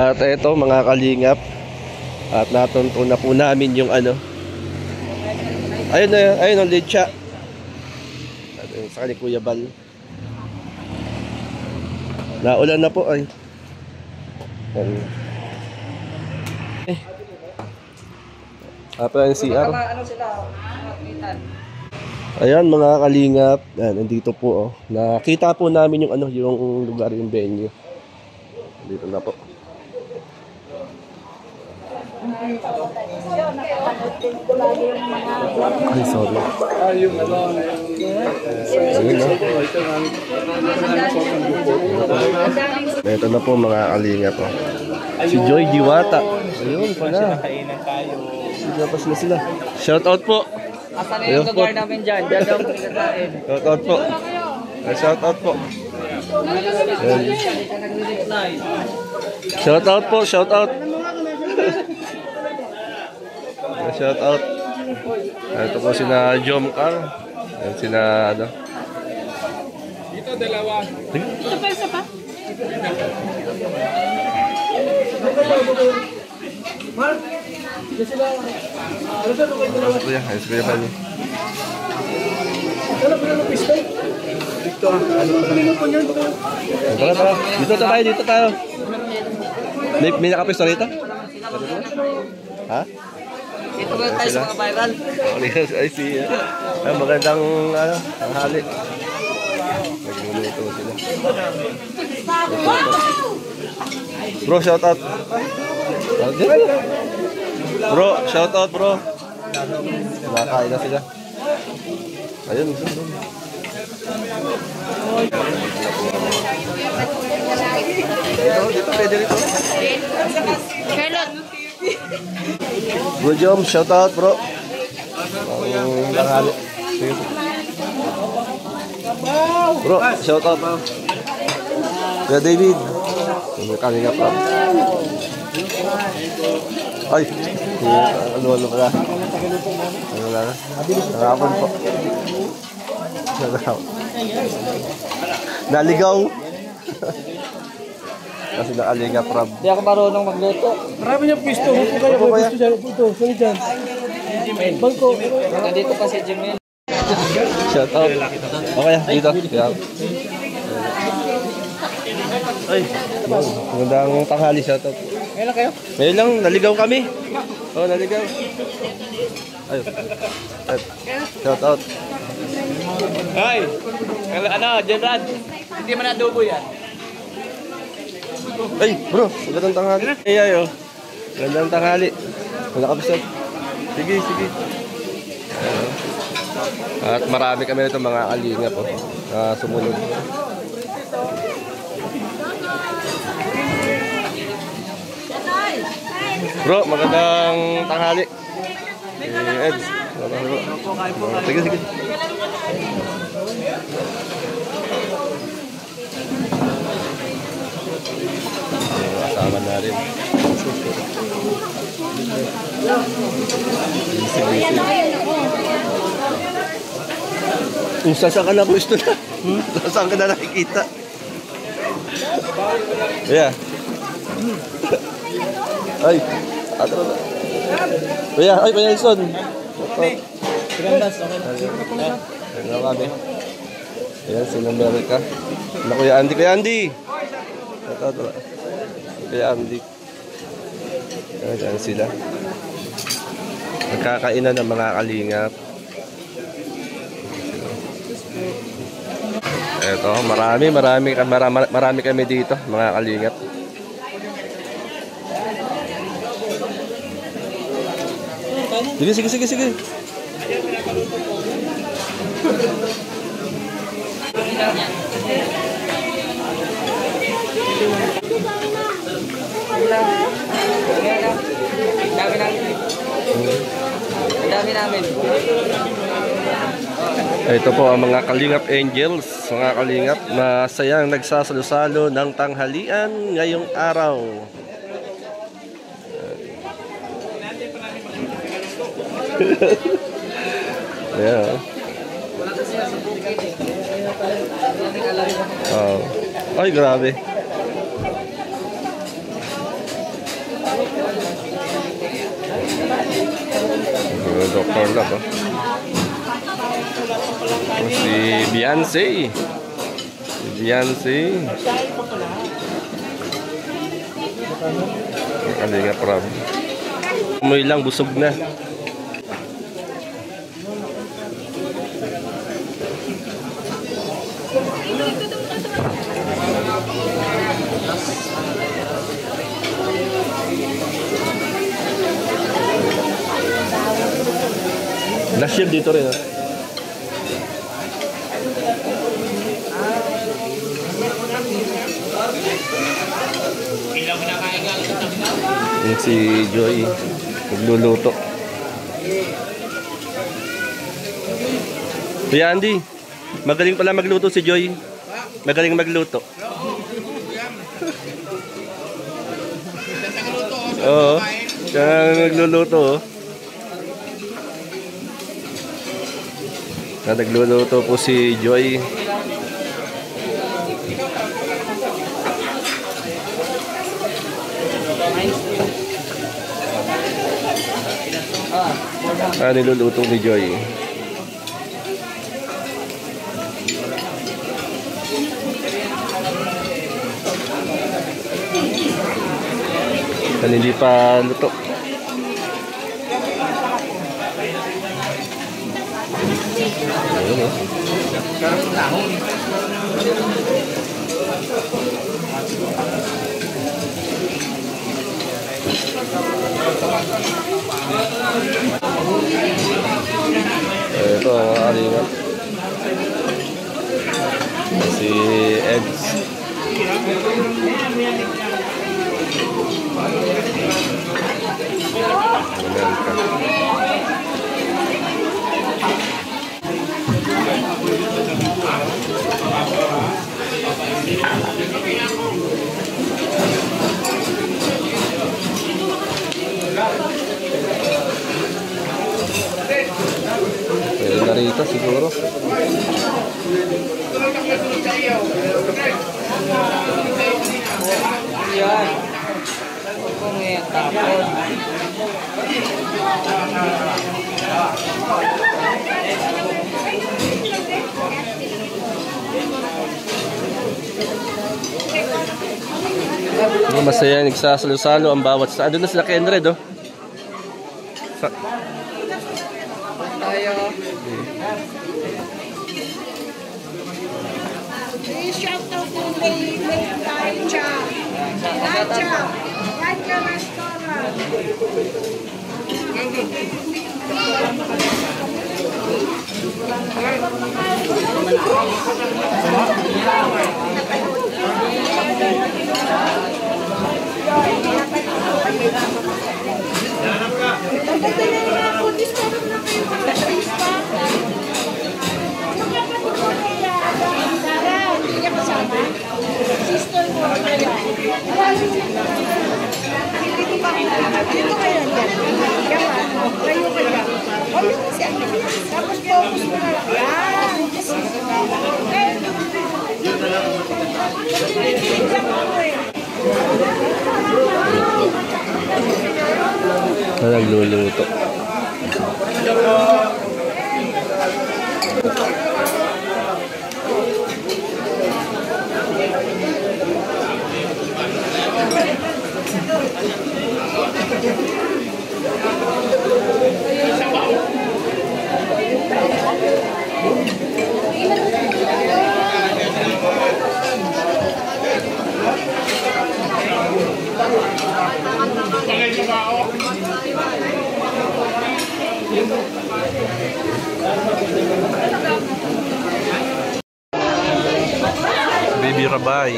At eto mga kalingap, at natunto na po namin yung ano. Ayun na, ayun ang litsa. Sa ni Kuya Bal. Naulan na po ay. Apa yung CR? Ano sila? Ayan mga kalingap, yan, nandito po oh. Nakita po namin yung ano, yung lugar, yung venue. Dito na po. Ay, sorry. Yung ano, ito na po mga kalingap oh. Si Joy Diwata. Ayun pala. Sinapas na sila. Shout out po. Asan yung lugar namin dyan? Diyan daw pinagkain. Shout out po. Shout out po. Shout out po, shout out. Shout out. Ito po sina Jomcar. Yan sina ano. dito dalawa. Ito pa isa pa? Ano po yan? Ayos ko yan pa niyo. Tara. Dito tayo, dito tayo. May nakapisto rito? Ha? Ito ba tayo sa mga viral? I see. Ay, magandang ano, tanghali. Nagluluto sila. Bro, shout out. Bro, shout out bro. Nakakain na sila. Ayun. Dito, pwede rito. Charlotte. Bro Jom, shout out bro. Tanghali. Bro, shout out bro. Kuya David. Kanina pa. Ay, ano pala. Ano na? Narapon po. Naligaw. Kasi nakalinga prab. Hindi ako marunong magluto. Marami niyang pisto. Huwag kayo may pisto dyan. Ito, saan dyan? Bangko. Nandito pa si Jimmy. Shout out. Okay, dito. Yeah. Ay, magandang tanghali, shout out. Ngayon lang kayo? Ngayon lang, naligaw kami. Oh, naligaw. Ayun. Shout out. Hoy! Ano, Jenrad? Hindi man adobo yan. Ay, bro, magandang tanghali. Ay, ayo. Magandang tanghali. Magkakabisag. Sige. At marami kami nito mga kalinga po. Sumunod. Bro, magandang tanghali. Ed. Sige. Kasama na rin. Busy. Kung saan ka na gusto na. Saan ka na nakikita. Yeah. Ay, atro na. Kuya, ay, Kuya Nelson. Grandas, okay. Ayan kami. Ayan, sila Amerika. Na Kuya Andy. Ito. Kuya Andy. Ayan sila. Nagkakainan ng mga kalingap. Ito, marami kami dito, mga kalingap. Sige. Dami namin. Ito po ang mga Kalingap Angels, mga kalingap na sayang nagsasalo-salo ng tanghalian ngayong araw. Yeah. Oh. Ay, grabe. Dr. Love, oh. Si Beyonce. Si Beyonce. Kalinga Prab. Umoy lang, busog na. Last year dito rin, ha? Yung si Joy nagluluto. Kuya Andy, magaling pala magluto si Joy. Magaling magluto. Oo, siya nagluluto, oh. Nagluluto po si Joy. Niluluto ni Joy. Hindi pa luto. Ayun, oh. Ito ang alingan. Si Eggs. Ayan ka. Pwede na rito siguro. Yan. Kung ngayon tapon. Masaya, nagsasalo-salo ang bawat sa. Doon na sila Kenred, oh. Tayo. Please shout out to Lacha. Lacha Restaurant. Sister mo, dito kayo dyan. Kayo kaya. O yun kasi ang tapos focus mo na lang. Yan. Nagluluto. Baby Rabay.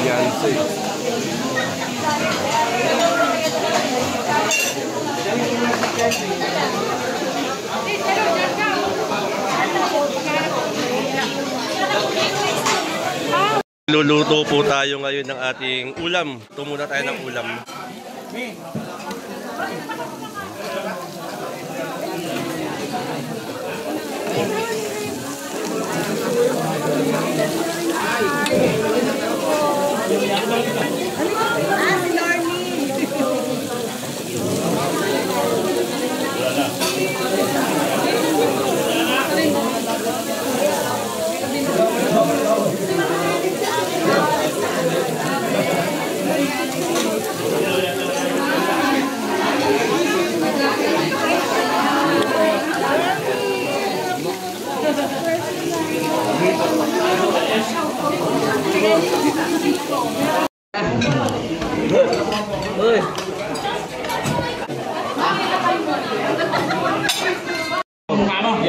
Beyonce. Luluto Magluto po tayo ngayon ng ating ulam. Ito muna tayo ng ulam.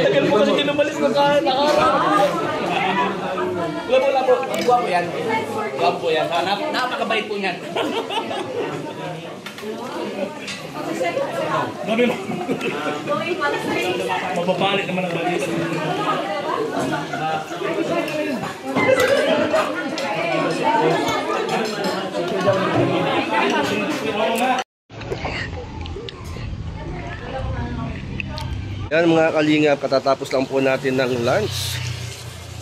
Tagal po kasi kinumalis ng nakarap. Labo. Gwapo yan. Gwapo yan. Napakabait po niyan. Gabi mo. Mapapalit naman ang balita. Yan mga kalingap, katatapos lang po natin ng lunch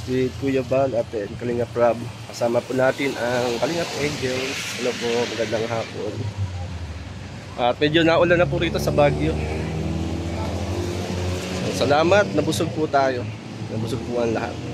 with Kuya Bal at Kalingap Rob. Kasama po natin ang Kalingap Angels. Hello po, magandang hapon. At medyo naulan na po rito sa Baguio. Salamat, nabusog po tayo. Nabusog po ang lahat.